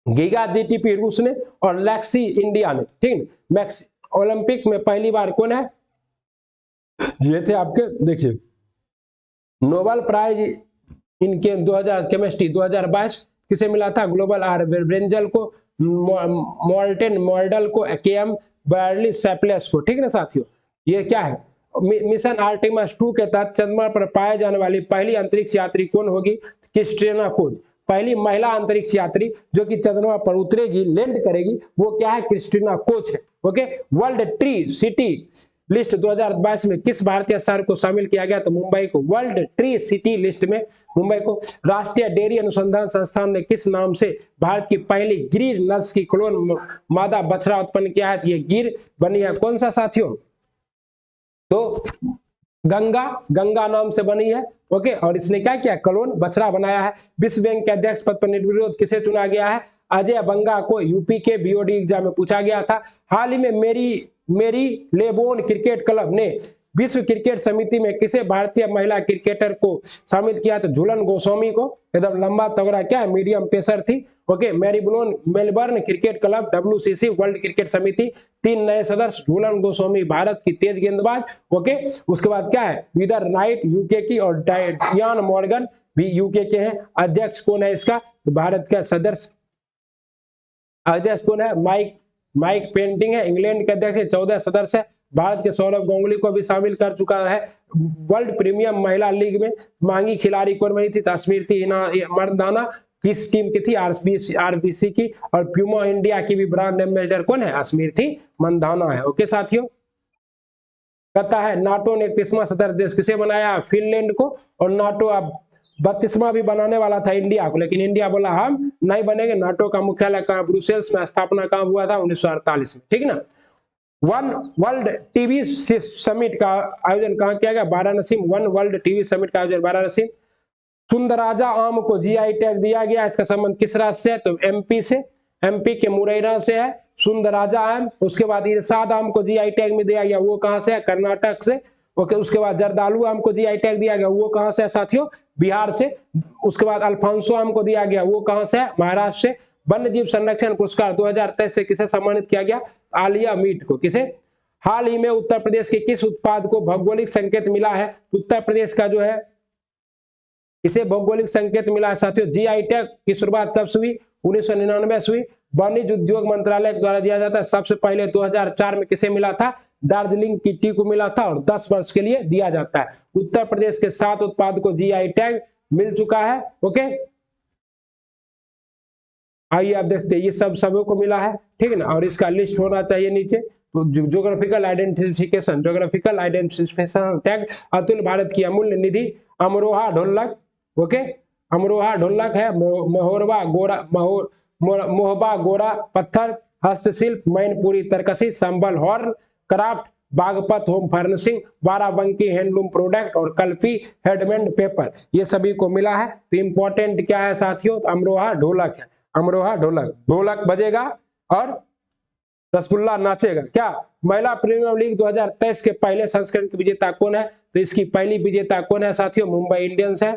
गीगा GTP रूस ने, और लैक्सी इंडिया ने। ठीक है। मैक्स ओलंपिक में पहली बार कौन है? ये थे आपके, देखिए नोबेल प्राइज इनके 2000 केमिस्ट्री 2022 किसे मिला था? ग्लोबल आर ब्रेंजल को, मॉर्टेन मॉर्डल को, KM बर्ली सैपलेस को। ठीक है ना साथियों। ये क्या है? मिशन आर्टेमिस 2 के तहत चंद्रमा पर पाए जाने वाली पहली अंतरिक्ष यात्री कौन होगी? Christina Koch. पहली महिला अंतरिक्ष यात्री जो कि चंद्रमा पर उतरेगी, लैंड करेगी, वो क्या है? क्रिस्टीना कोच है। Okay. World tree city list 2022 में किस भारतीय शहर को शामिल किया गया? तो मुंबई को। वर्ल्ड ट्री सिटी लिस्ट में मुंबई को। राष्ट्रीय डेयरी अनुसंधान संस्थान ने किस नाम से भारत की पहली गिर नस्ल की क्लोन मादा बछड़ा उत्पन्न किया है? ये गिर बनी है। कौन सा साथियों? तो गंगा नाम से बनी है। ओके। और इसने क्या किया? क्लोन बछड़ा बनाया है। विश्व बैंक के अध्यक्ष पद पर निर्विरोध किसे चुना गया है? अजय बंगा को। यूपी के BOD एग्जाम में पूछा गया था। हाल ही में मेरी लेबोन क्रिकेट क्लब ने विश्व क्रिकेट समिति में किसे भारतीय महिला क्रिकेटर को शामिल किया? तो झूलन गोस्वामी को। एकदम लंबा तगड़ा क्या है? मीडियम पेसर थी। Okay. Melbourne cricket club WCC world cricket समिति 3 नए सदस्य। झूलन गोस्वामी भारत की तेज गेंदबाज। ओके। उसके बाद क्या है? वीदर नाइट UK की, और इयान मॉर्गन भी UK के हैं। अध्यक्ष कौन है इसका? तो भारत का सदस्य अध्यक्ष कौन है? माइक पेंटिंग है। इंग्लैंड के अध्यक्ष 14 सदस्य है। भारत के सौरभ गांगुली को भी शामिल कर चुका है। वर्ल्ड प्रीमियम महिला लीग में महंगी खिलाड़ी कौन बनी थी? स्मृति मंदाना। किस टीम की थी? RBC की। और प्यूमा इंडिया की भी ब्रांड एम्बेसडर कौन है? स्मृति मंदाना है। ओके साथियों। कहता है नाटो ने 31वां सदस्य देश किसे बनाया? फिनलैंड को। और नाटो अब 32वां भी बनाने वाला था इंडिया को, लेकिन इंडिया बोला हम नहीं बनेंगे। नाटो का मुख्यालय कहां? ब्रुसेल्स में। स्थापना कहां हुआ था? 1948 में। ठीक ना। वन वर्ल्ड टीवी समिट का आयोजन कहां किया गया? Varanasi. One world TV summit का आयोजन वाराणसी। सुंदराजा आम को GI टैग दिया गया। इसका संबंध किस राज्य से? तो MP से। एमपी के मुरैना से है। सुंदराजा आम, उसके बाद इरशाद आम को जीआई टैग में दिया गया, वो कहां से है? कर्नाटक से। ओके, उसके बाद जर्दालू आम को जीआई टैग दिया गया, वो कहां से है साथियों? बिहार से। उसके बाद अल्फांसो आम को दिया गया, वो कहां से है? महाराष्ट्र से। वन्य जीव संरक्षण पुरस्कार 2023 से किसे सम्मानित किया गया? आलिया मीट को। किसे? हाल ही में उत्तर प्रदेश के किस उत्पाद को भौगोलिक संकेत मिला है? उत्तर प्रदेश का जो है इसे भौगोलिक संकेत मिला है साथियों। जीआई टैग की शुरुआत कब से हुई? 1999 से हुई। वाणिज्य उद्योग मंत्रालय द्वारा दिया जाता है। सबसे पहले 2004 में किसे मिला था? दार्जिलिंग की टी को मिला था और 10 वर्ष के लिए दिया जाता है। उत्तर प्रदेश के 7 उत्पाद को जीआई टैग मिल चुका है। ओके, आइए आप देखते हैं, ये सब सबों को मिला है, ठीक है ना। और इसका लिस्ट होना चाहिए नीचे। तो geographical identification tag, Atul Bharat की अमूल्य निधि, अमरोहा ढोलक। ओके, अमरोहा ढोलक है। मोहबा गोरा पत्थर, हस्तशिल्प, मैनपुरी तरकसी, Sambhal horn craft, Baghpat home furnishing, Barabanki handloom product और कल्फी हैंडमेड पेपर, ये सभी को मिला है। तो इंपॉर्टेंट क्या है साथियों? अमरोहा ढोलक है। अमरोहा ढोलक, ढोलक बजेगा और रसगुल्ला नाचेगा। क्या? महिला प्रीमियर लीग 2023 के पहले संस्करण की विजेता कौन है? तो इसकी पहली विजेता कौन है साथियों? मुंबई इंडियंस है।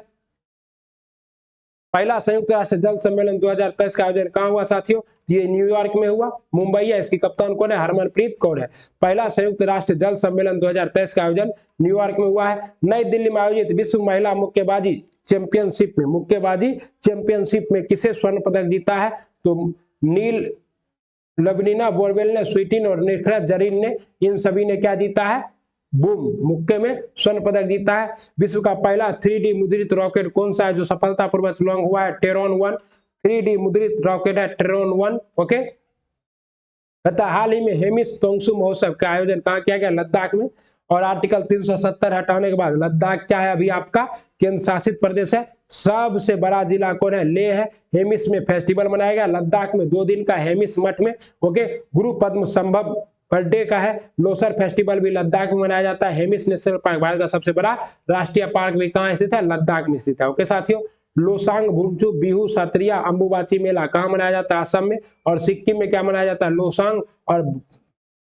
पहला संयुक्त राष्ट्र जल सम्मेलन 2023 का आयोजन कहां हुआ साथियों? ये न्यूयॉर्क में हुआ। मुंबई है, इसकी कप्तान कौन है? हरमनप्रीत कौर है। पहला संयुक्त राष्ट्र जल सम्मेलन 2023 का आयोजन न्यूयॉर्क में हुआ है। नई दिल्ली में आयोजित विश्व महिला मुक्केबाजी चैंपियनशिप में किसे स्वर्ण पदक जीता है? तो नील लवनीना बोरवेल ने, स्वीटिन और निखरत जरीन ने, इन सभी ने क्या जीता है? बूम, मुक्के में स्वर्ण पदक जीता है। विश्व का पहला 3D मुद्रित रॉकेट कौन सा है जो सफलतापूर्वक लॉन्च हुआ है? टेरॉन 1 3D मुद्रित रॉकेट है, टेरॉन 1। ओके, तथा हाल ही में हेमिस तोंगसू महोत्सव का आयोजन कहां किया गया? लद्दाख में। और आर्टिकल 370 हटाने के बाद लद्दाख क्या है? अभी आपका केंद्र शासित प्रदेश है। सबसे बड़ा जिला कौन है? लेह है। हेमिस में फेस्टिवल मनाया गया लद्दाख में 2 दिन का, हेमिस मठ में। ओके, गुरु पद्म संभव बर्थडे का है। लोसर फेस्टिवल भी लद्दाख में मनाया जाता है। हेमिस नेशनल पार्क भारत का सबसे बड़ा राष्ट्रीय पार्क भी कहां स्थित है? लद्दाख में स्थित है। ओके साथियों, लोसांग भूमचू बिहू सत्रिया अंबुबाची मेला कहां मनाया जाता है? असम में। और सिक्किम में क्या मनाया जाता है? लोसांग और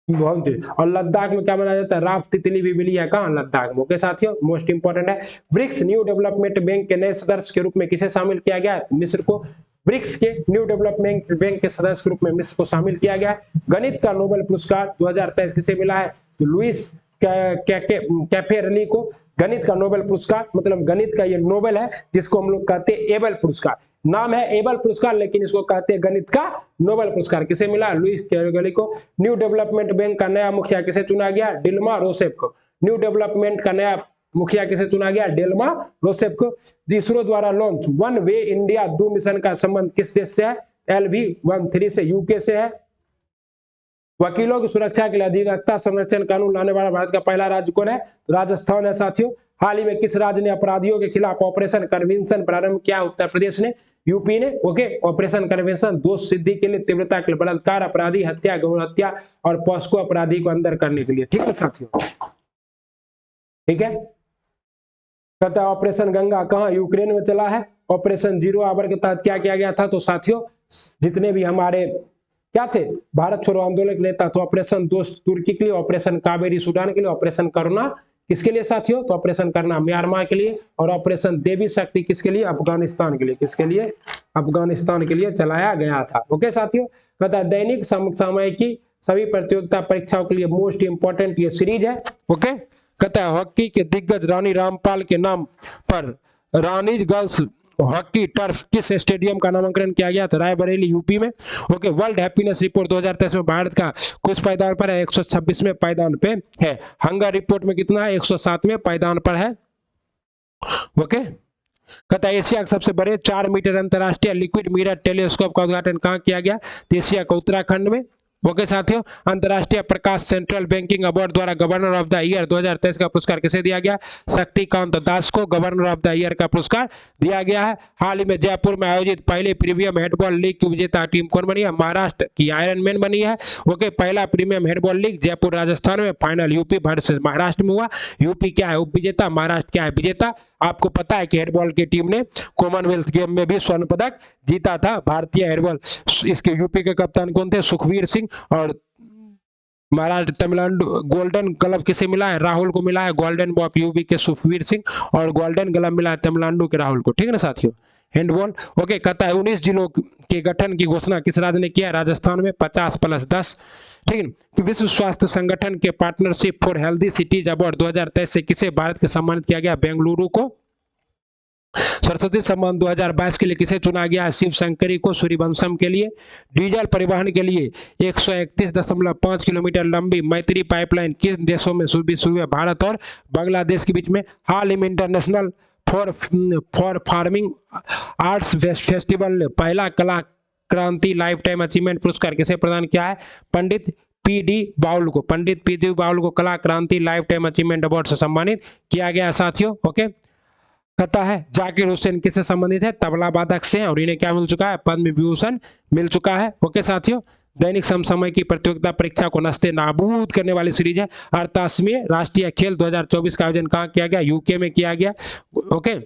और लद्दाख में क्या मनाया जाता है? राफ तितली भी मिली है कहां? लद्दाख में। ओके साथियों, मोस्ट इंपोर्टेंट है। ब्रिक्स न्यू डेवलपमेंट बैंक के नए सदस्य के रूप में किसे शामिल किया गया? मिस्र को। ब्रिक्स के न्यू डेवलपमेंट बैंक के सदस्य के रूप में मिस्र को शामिल किया गया। गणित का नोबेल पुरस्कार 2023 किसे मिला है? तो लुइस कैफेरेली को गणित का नोबेल पुरस्कार, मतलब गणित का ये नोबेल है जिसको हम लोग कहते हैं एबल पुरस्कार। नाम है एबल पुरस्कार लेकिन इसको कहते हैं गणित का नोबेल पुरस्कार। किसे मिला? लुइस कैफेरेली को। न्यू डेवलपमेंट बैंक का नया मुखिया किसे चुना गया? डिल्मा रूसेफ को। न्यू डेवलपमेंट का नया मुखिया किसे चुना गया? डिल्मा रूसेफ को। इसरो द्वारा launch one way India 2 mission का संबंध किस देश से है? LV-13 से, यूके से है। वकीलों की सुरक्षा के लिए अधिवक्ता संरक्षण कानून लाने वाला भारत का पहला राज्य कौन है? राजस्थान है साथियों। हाल ही में किस राज्य ने अपराधियों के खिलाफ ऑपरेशन कन्वेंशन प्रारंभ किया? उत्तर प्रदेश ने, यूपी ने। ओके, ऑपरेशन कन्वेंशन दोष सिद्धि के लिए, तीव्रता के लिए, बलात्कार अपराधी, हत्या, गौण हत्या और पॉस्को अपराधी को अंदर करने के लिए। ठीक है साथियों, ठीक है। कहता है ऑपरेशन गंगा कहां? यूक्रेन में चला है। ऑपरेशन जीरो आवर के तहत क्या किया गया था? तो साथियों, जितने भी हमारे क्या थे भारत छोड़ो आंदोलन के नेता, तो ऑपरेशन दोस्त तुर्की के लिए, ऑपरेशन कावेरी सूडान के लिए, ऑपरेशन करुणा किसके लिए साथियों? तो ऑपरेशन करना म्यांमार के लिए, और ऑपरेशन देवी शक्ति किसके लिए? अफगानिस्तान के लिए। किसके लिए? अफगानिस्तान के लिए चलाया गया था। ओके साथियों, कहता है दैनिक समसामयिकी सभी प्रतियोगिता परीक्षाओं के लिए मोस्ट इंपोर्टेंट ये सीरीज है। ओके, कहता है हॉकी के दिग्गज रानी रामपाल के नाम पर रानीज गर्ल्स हॉकी टर्फ किस स्टेडियम का नामांकन किया गया? तो रायबरेली, यूपी में। ओके, वर्ल्ड हैप्पीनेस रिपोर्ट 2023 में भारत का कुछ पायदान पर है? 126वें पायदान पे है। हंगर रिपोर्ट में कितना है? 107वें पायदान पर है। ओके, कहता है एशिया के सबसे बड़े 4 मीटर अंतरराष्ट्रीय लिक्विड मिरर टेलीस्कोप का उद्घाटन कहां किया गया? तो एशिया का उत्तराखंड में। ओके साथियों, अंतरराष्ट्रीय प्रकाश सेंट्रल बैंकिंग अवार्ड द्वारा गवर्नर ऑफ द ईयर 2023 का पुरस्कार किसे दिया गया? शक्तिकांत दास को गवर्नर ऑफ द ईयर का पुरस्कार दिया गया है। हाल ही में जयपुर में आयोजित पहले प्रीमियम हेडबॉल लीग की विजेता टीम कौन बनी है? महाराष्ट्र की आयरन मैन बनी है। ओके, पहला premium headball league Jaipur Rajasthan में, फाइनल यूपी वर्सेस महाराष्ट्र में हुआ। यूपी क्या है? उप विजेता। महाराष्ट्र क्या है? विजेता। आपको पता है कि हेडबॉल की टीम ने कॉमनवेल्थ गेम में भी स्वर्ण पदक जीता था। भारतीय हेडबॉल, इसके यूपी के कप्तान कौन थे? सुखवीर सिंह। और महाराष्ट्र तमिलनाडु गोल्डन ग्लव किसे मिला है? राहुल को मिला है। गोल्डन बॉल यूपी के सुखवीर सिंह और गोल्डन ग्लव मिला है तमिलनाडु के राहुल को। ठीक है ना साथियों, हैंडबॉल। ओके, कहता है 19 जिलों के गठन की घोषणा किस राज्य ने किया? राजस्थान में। 50+10। ठीक है। विश्व स्वास्थ्य संगठन के partnership for healthy cities award 2023 से किसे भारत के सम्मानित किया गया? बेंगलुरु को। सरस्वती सम्मान 2022 के लिए किसे चुना गया? शिव शंकरी को। सूर्यवंशम के लिए। डीजल परिवहन के लिए 131.5 किलोमीटर लंबी मैत्री पाइपलाइन किस देशों में शुरू हुई? भारत और बांग्लादेश के बीच में। हाल ही में international for farming arts festival ने पहला कला क्रांति लाइफ टाइम अचीवमेंट पुरस्कार किसे प्रदान किया है? पंडित पी.डी. बाउल को। पंडित पी.डी. बाउल को कला क्रांति लाइफ टाइम अचीवमेंट अवार्ड से सम्मानित किया गया साथियों। ओके, कहता है जाकिर हुसैन किससे संबंधित है? तबला वादक से, और इन्हें क्या मिल चुका है? पद्म विभूषण मिल चुका है। ओके साथियों, दैनिक समसामय की प्रतियोगिता परीक्षा को नस्ते नाबूद करने वाली सीरीज है। 88वें राष्ट्रीय खेल 2024 का आयोजन कहाँ किया गया? यूके में किया गया। ओके,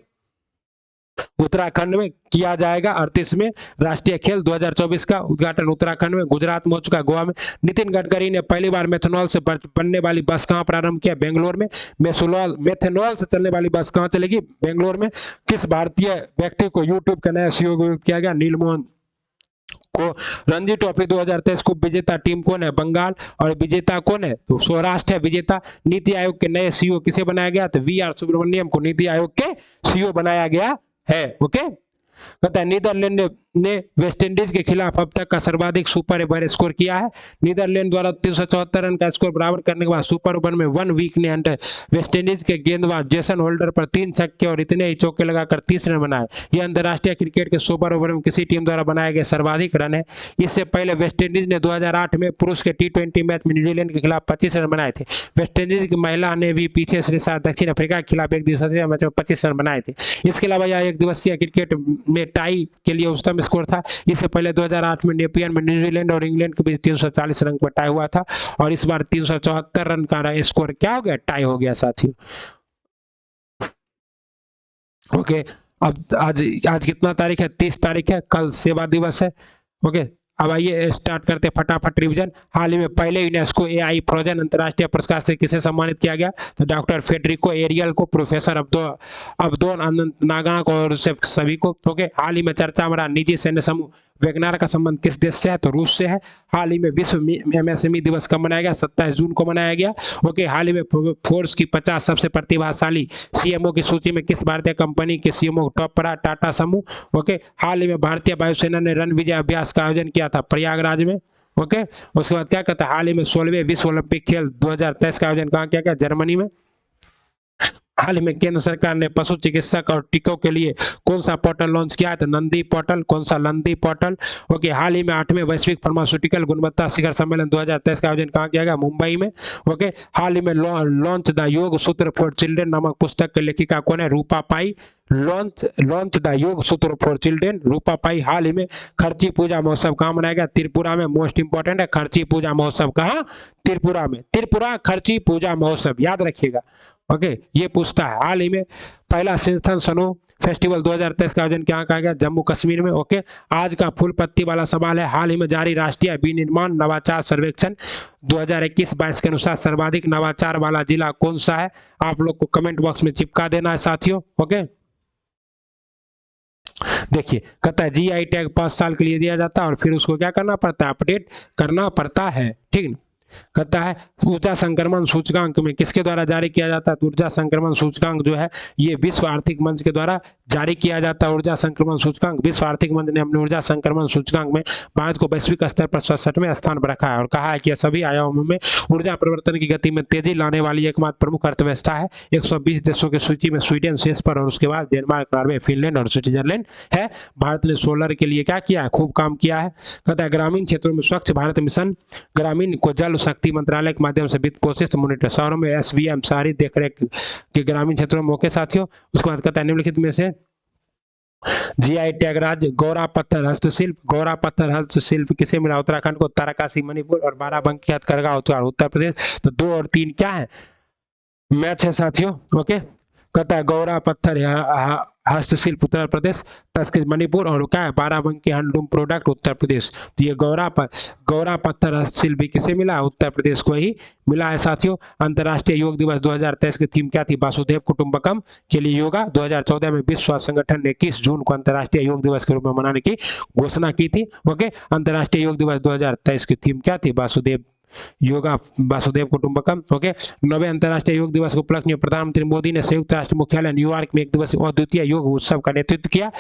उत्तराखंड में किया जाएगा। 38वें राष्ट्रीय खेल 2024 का उद्घाटन उत्तराखंड में, गुजरात में हो चुका, गोवा में। नितिन गडकरी ने पहली बार मेथनॉल से बनने वाली बस कहां प्रारंभ किया? बेंगलोर में। मेथनॉल से चलने वाली बस कहां चलेगी? बेंगलोर में। किस भारतीय व्यक्ति को यूट्यूब का नया सीईओ नियुक्त किया गया? नीलमोहन को। रणजी ट्रॉफी 2023 को विजेता टीम कौन है? बंगाल। और विजेता कौन है? तो सौराष्ट्र है विजेता। नीति आयोग के नए सीईओ किसे बनाया गया? तो वी आर सुब्रमण्यम को नीति आयोग के सीईओ बनाया गया है। ओके, कहता है नीदरलैंड ने वेस्टइंडीज के खिलाफ अब तक का सर्वाधिक सुपर ओवर स्कोर किया है। नीदरलैंड द्वारा 374 रन का स्कोर बराबर करने के बाद सुपर ओवर में 1 वीक ने वेस्टइंडीज के गेंदबाज जेसन होल्डर पर 3 छक्के और इतने ही चौके लगाकर 30 रन बनाए। यह अंतर्राष्ट्रीय क्रिकेट के सुपर ओवर में किसी टीम द्वारा बनाए गए सर्वाधिक रन है। इससे पहले वेस्टइंडीज ने 2008 में पुरुष के T20 मैच में न्यूजीलैंड के खिलाफ 25 रन बनाए थे। वेस्टइंडीज की महिला ने भी पीछे से साथ दक्षिण अफ्रीका के खिलाफ एक दिवसीय मैच में 25 रन बनाए थे। इसके अलावा यह एक दिवसीय क्रिकेट में टाई के लिए उच्चतम स्कोर था। इससे पहले 2008 में नेपियर में न्यूजीलैंड और इंग्लैंड के बीच 340 रन पर टाई हुआ था, और इस बार 374 रन का स्कोर क्या हो गया? टाई हो गया साथियों। ओके, अब आज कितना तारीख है? 30 तारीख है। कल सेवा दिवस है। ओके, अब आइए स्टार्ट करते फटाफट रिवीजन। हाल ही में पहले यूनेस्को एआई फ्रोजन अंतर्राष्ट्रीय पुरस्कार से किसे सम्मानित किया गया? तो डॉक्टर फेडरिको एरियल को, प्रोफेसर अब्दोन अनंत नागा को, और सभी को। ओके, हाल ही में चर्चा में रहा निजी सैन्य समूह वेगनार का संबंध किस देश से है? तो रूस से है। हाल ही में विश्व एमएसएमई दिवस कब मनाया गया? 27 जून को मनाया गया। ओके, हाल ही में फोर्ब्स की 50 सबसे प्रतिभाशाली सीएमओ की सूची में किस भारतीय कंपनी के सीएमओ टॉप पर? टाटा समूह। ओके, हाल ही में भारतीय वायुसेना ने रण विजय अभ्यास का आयोजन किया था प्रयागराज में। ओके, उसके बाद क्या कहता है? हाल ही में 16वें विश्व ओलंपिक खेल 2023 का आयोजन कहाँ किया गया? जर्मनी में। हाल ही में केंद्र सरकार ने पशु चिकित्सक और टीकों के लिए कौन सा पोर्टल लॉन्च किया है? तो नंदी पोर्टल। कौन सा? नंदी पोर्टल। ओके, हाल ही में 8वें वैश्विक फार्मास्यूटिकल गुणवत्ता शिखर सम्मेलन 2023 का आयोजन कहाँ किया गया? मुंबई में। ओके, हाल ही में लॉन्च द योग सूत्र फॉर चिल्ड्रेन नामक पुस्तक की लेखिका कौन है? रूपा पाई। लॉन्च द योग सूत्र फॉर चिल्ड्रेन, रूपा पाई। हाल ही में खर्ची पूजा महोत्सव कहाँ मनाया गया? त्रिपुरा में। मोस्ट इंपॉर्टेंट है, खर्ची पूजा महोत्सव कहाँ? त्रिपुरा में। त्रिपुरा खर्ची पूजा महोत्सव याद रखिएगा। ओके, ये पूछता है। हाल ही में पहला सिंथन सनो फेस्टिवल 2023 का आयोजन क्या कहा गया? जम्मू कश्मीर में। ओके, आज का फूल पत्ती वाला सवाल है। हाल ही में जारी राष्ट्रीय विनिर्माण नवाचार सर्वेक्षण 2021-22 के अनुसार सर्वाधिक नवाचार वाला जिला कौन सा है? आप लोग को कमेंट बॉक्स में चिपका देना है साथियों। ओके, देखिए, कहता है जीआई टैग 5 साल के लिए दिया जाता है और फिर उसको क्या करना पड़ता है? अपडेट करना पड़ता है। ठीक है, कहता है ऊर्जा संक्रमण सूचकांक में किसके द्वारा जारी किया जाता है? तो ऊर्जा संक्रमण सूचकांक जो है ये विश्व आर्थिक मंच के द्वारा जारी किया जाता है। ऊर्जा संक्रमण सूचकांक, विश्व आर्थिक मंच ने अपने ऊर्जा संक्रमण सूचकांक में भारत को वैश्विक स्तर पर 67वें स्थान पर रखा है और कहा है कि यह सभी आयामों में ऊर्जा परिवर्तन की गति में तेजी लाने वाली एकमात्र प्रमुख अर्थव्यवस्था है। 120 देशों की सूची में स्वीडन शीर्ष पर और उसके बाद डेनमार्क, नॉर्वे, फिनलैंड और स्विट्जरलैंड है। भारत ने सोलर के लिए क्या किया है? खूब काम किया है। कहता है ग्रामीण क्षेत्रों में स्वच्छ भारत मिशन ग्रामीण को जल शक्ति मंत्रालय के माध्यम से वित्त पोषित मॉनिटर, शहरों में SVM शहरी देखरेख के ग्रामीण क्षेत्रों में। ओके साथियों, उसके बाद कहता है निम्नलिखित में से GI टैग राज्य गौरा पत्थर हस्तशिल्प, गौरा पत्थर हस्तशिल्प किसे मिला? उत्तराखंड को, ताराकाशी मणिपुर और बाराबंकी हथकरघा उत्तर प्रदेश। तो 2 और 3 क्या है? मैच है साथियों। ओके, कहता है गौरा पत्थर हस्तशिल्प उत्तर प्रदेश, तस्कर मणिपुर और क्या है? Barabanki handloom product Uttar Pradesh. तो ये गौरा पत्थर हस्तशिल्प भी किसे मिला? उत्तर प्रदेश को ही मिला है साथियों। अंतर्राष्ट्रीय योग दिवस 2023 की थीम क्या थी? वासुदेव कुटुंबकम के लिए योगा। 2014 में विश्व स्वास्थ्य संगठन ने 21 जून को अंतर्राष्ट्रीय योग दिवस के रूप में मनाने की घोषणा की थी। ओके, अंतर्राष्ट्रीय योग दिवस 2023 की थीम क्या थी? वासुदेव कुटुंबकम। ओके, 9वें अंतर्राष्ट्रीय योग दिवस के उपलक्ष्य में प्रधानमंत्री मोदी ने संयुक्त राष्ट्र मुख्यालय न्यूयॉर्क में 1 दिवसीय और द्वितीय योग उत्सव का नेतृत्व किया।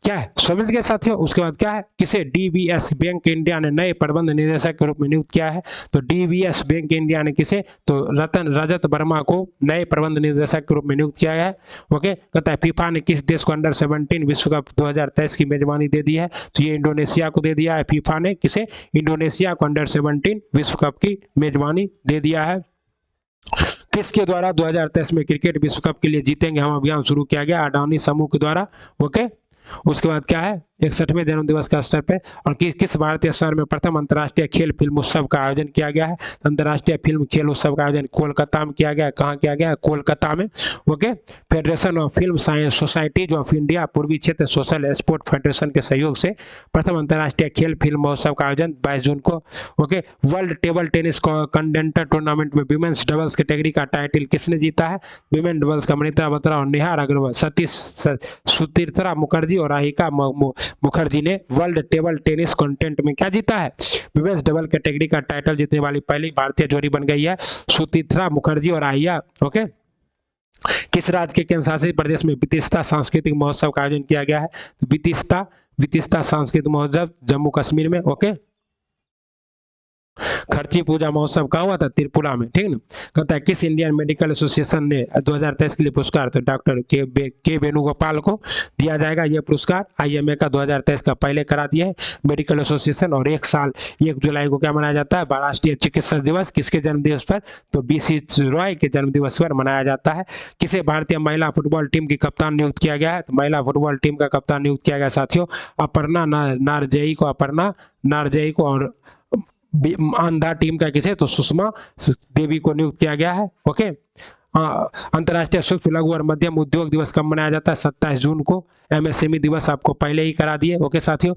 क्या है? समझ गए साथियों। उसके बाद क्या है? किसे DBS बैंक इंडिया ने नए प्रबंध निदेशक के रूप में नियुक्त किया है? तो DBS बैंक इंडिया ने किसे? तो रजत वर्मा को नए प्रबंध निदेशक के रूप में नियुक्त किया है। ओके, कहता है फीफा ने किस देश को अंडर 17 विश्व कप 2023 की मेजबानी दे दी है? तो ये इंडोनेशिया को दे दिया है। फीफा ने किसे? इंडोनेशिया को अंडर 17 विश्व कप की मेजबानी दे दिया है। किसके द्वारा 2023 में क्रिकेट विश्व कप के लिए जीतेंगे हम अभियान शुरू किया गया? अडानी समूह के द्वारा। ओके, उसके बाद क्या है? 61वें जन्म दिवस के अवसर पर और किस भारतीय शहर में प्रथम अंतर्राष्ट्रीय खेल फिल्म उत्सव का आयोजन किया गया है? अंतर्राष्ट्रीय फिल्म खेल उत्सव का आयोजन कोलकाता में किया गया है। कहाँ किया गया है? कोलकाता में। Okay, federation of film science societies of India पूर्वी क्षेत्र सोशल स्पोर्ट फेडरेशन के सहयोग से प्रथम अंतर्राष्ट्रीय खेल फिल्म महोत्सव का आयोजन 22 जून को। Okay, world table tennis contender tournament में विमेंस डबल्स कैटेगरी का टाइटल किसने जीता है? विमेन डबल्स का मनीता बत्रा और निहार अग्रवाल, सतीश सुतीर्थरा मुखर्जी और राहिका मुखर्जी ने वर्ल्ड टेबल टेनिस कंटेंट में क्या जीता है? विमेंस डबल कैटेगरी का टाइटल जीतने वाली पहली भारतीय जोड़ी बन गई है सुतीर्थरा मुखर्जी और आहिया। ओके, किस राज्य के केंद्र शासित प्रदेश में वितिस्ता सांस्कृतिक महोत्सव का आयोजन किया गया है? वितिस्ता सांस्कृतिक महोत्सव जम्मू कश्मीर में। ओके, खर्ची पूजा महोत्सव कहाँ हुआ था? त्रिपुरा में। ठीक ना। कहता है किस इंडियन मेडिकल एसोसिएशन ने 2023 के लिए पुरस्कार तो डॉक्टर के वेणुगोपाल को दिया जाएगा ये पुरस्कार। IMA का 2023 का पहले करा दिया है मेडिकल एसोसिएशन। और 1 जुलाई को क्या मनाया जाता है? राष्ट्रीय चिकित्सक दिवस। किसके जन्म दिवस पर? तो BC रॉय के जन्म दिवस पर मनाया जाता है। किसे भारतीय महिला फुटबॉल टीम की कप्तान नियुक्त किया गया है? तो महिला फुटबॉल टीम का कप्तान नियुक्त किया गया साथियों अपर्णा नारजेई को और अंधा टीम का किसे? तो सुषमा देवी को नियुक्त किया गया है। ओके, अंतर्राष्ट्रीय सूक्ष्म लघु और मध्यम उद्योग दिवस कब मनाया जाता है? 27 जून को। MSME दिवस आपको पहले ही करा दिए। ओके साथियों,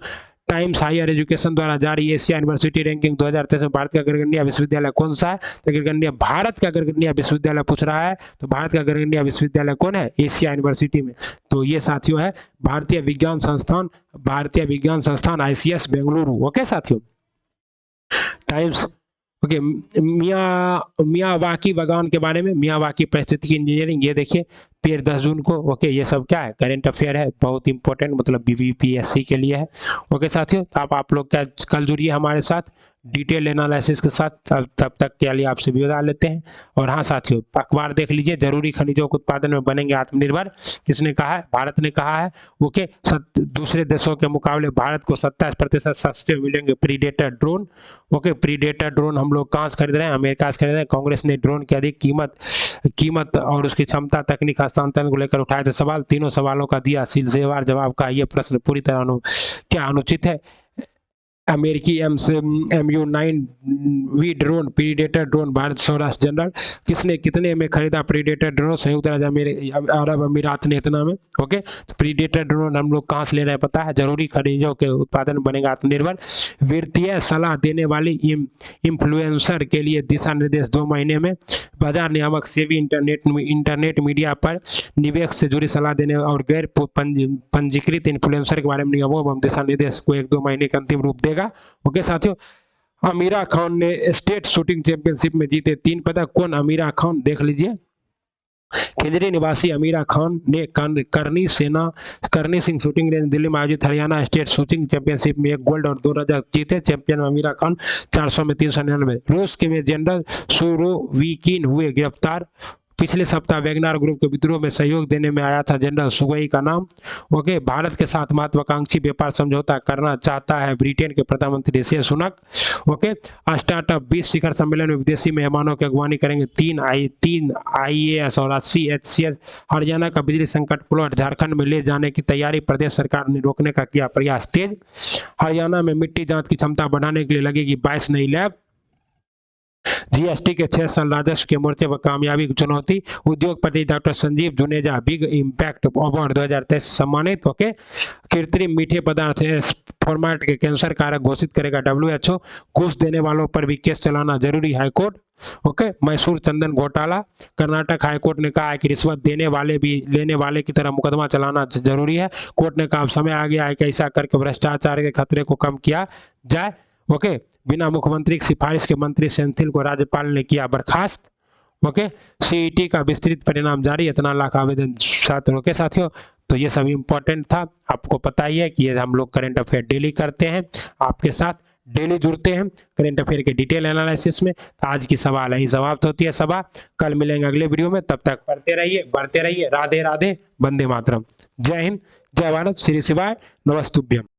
टाइम्स हायर एजुकेशन द्वारा जारी एशिया यूनिवर्सिटी रैंकिंग 2023 में भारत का अग्रगण्य विश्वविद्यालय कौन सा है? अग्रगण्य भारत का अग्रगण्य विश्वविद्यालय पूछ रहा है। तो भारत का अग्रगण्य विश्वविद्यालय कौन है? एशिया यूनिवर्सिटी में। तो ये साथियों है भारतीय विज्ञान संस्थान ICS बेंगलुरु। ओके साथियों, टाइम्स। ओके, मियावाकी बागान के बारे में, मियावाकी परिस्थितिकी इंजीनियरिंग, ये देखिए पेड़ 10 जून को। ओके, ये सब क्या है? करंट अफेयर है, बहुत इंपॉर्टेंट, मतलब BBPSC के लिए है। ओके साथियों, आप लोग क्या कल जुड़िए हमारे साथ डिटेल एनालिसिस के साथ। तब तक के लिए आपसे विदा लेते हैं। और हाँ साथियों, अखबार देख लीजिए, जरूरी खनिजों के उत्पादन में बनेंगे आत्मनिर्भर। किसने कहा है? भारत ने कहा है। ओके, दूसरे देशों के मुकाबले भारत को 27% सस्ते मिलेंगे predator drone. Okay, predator drone हम लोग कहाँ से खरीद रहे हैं? अमेरिका से खरीद रहे हैं। कांग्रेस ने ड्रोन की अधिक कीमत और उसकी क्षमता तकनीक हस्तांतरण को लेकर उठाए थे सवाल। तीनों सवालों का दिया सिलसिलेवार जवाब का ये प्रश्न पूरी तरह क्या अनुचित है? अमेरिकी MU-9V drone predator drone Bharat Saurashtra general किसने कितने में खरीदा? प्रीडेटर ड्रोन संयुक्त राज्य अरब अमीरात ने इतना में। ओके, तो प्रीडेटर ड्रोन हम लोग कहाँ से ले रहे हैं पता है? जरूरी खनिजों के उत्पादन बनेगा आत्मनिर्भर। वित्तीय सलाह देने वाली इन्फ्लुएंसर के लिए दिशा निर्देश 2 महीने में। बाजार नियामक सेबी इंटरनेट मीडिया पर निवेश से जुड़ी सलाह देने और गैर पंजीकृत इन्फ्लुएंसर के बारे में नियमों एवं दिशा निर्देश को 1-2 महीने का अंतिम रूप देगा। ओके साथियों, अमीरा खान ने स्टेट शूटिंग चैंपियनशिप में जीते 3 पदक। कौन अमीरा खान, देख लीजिए। केंद्रीय निवासी अमीरा खान ने करनी सिंह शूटिंग रेंज दिल्ली में आयोजित हरियाणा स्टेट शूटिंग चैंपियनशिप में 1 गोल्ड और 2 रजत जीते। चैंपियन अमीरा खान 400 में 399। रूस के में जनरल सुरोविकिन हुए गिरफ्तार। पिछले सप्ताह वैगनार ग्रुप के विद्रोह में सहयोग देने में आया था जनरल सुगोई का नाम। ओके, भारत के साथ महत्वाकांक्षी व्यापार समझौता करना चाहता है ब्रिटेन के प्रधानमंत्री ऋषि सुनक। ओके, स्टार्टअप 20 शिखर सम्मेलन में विदेशी मेहमानों की अगवानी करेंगे 3 IAS और 80 HCS। हरियाणा का बिजली संकट प्लॉट झारखंड में ले जाने की तैयारी, प्रदेश सरकार ने रोकने का किया प्रयास तेज। हरियाणा में मिट्टी जांच की क्षमता बढ़ाने के लिए लगेगी 22 नई लैब। जीएसटी के 6 साल राजस्व के मोर्चे पर कामयाबी की चुनौती। उद्योगपति doctor Sanjeev Juneja big impact award 2023 सम्मानित। ओके, कृत्रिम मीठे पदार्थ फॉर्मेट के कैंसर कारक घोषित करेगा WHO। घूस देने वालों पर भी केस चलाना जरूरी, हाईकोर्ट। ओके, मैसूर चंदन घोटाला, कर्नाटक हाईकोर्ट ने कहा है कि रिश्वत देने वाले भी लेने वाले की तरह मुकदमा चलाना जरूरी है। कोर्ट ने कहा अब समय आ गया है कि ऐसा करके भ्रष्टाचार के खतरे को कम किया जाए। ओके, बिना मुख्यमंत्री की सिफारिश के मंत्री सेंथिल को राज्यपाल ने किया बर्खास्त। ओके, सीईटी का विस्तृत परिणाम जारी, इतना लाख आवेदन छात्रों के साथियों। तो ये सब इम्पोर्टेंट था। आपको पता ही है कि ये हम लोग करंट अफेयर डेली करते हैं, आपके साथ डेली जुड़ते हैं करंट अफेयर के डिटेल एनालिसिस में। आज की सवाल यही समाप्त होती है सभा। कल मिलेंगे अगले वीडियो में, तब तक पढ़ते रहिए, बढ़ते रहिए। राधे राधे, वंदे मातरम। जय हिंद, जय भारत, श्री शिवाय, नमस्तुभ्यम।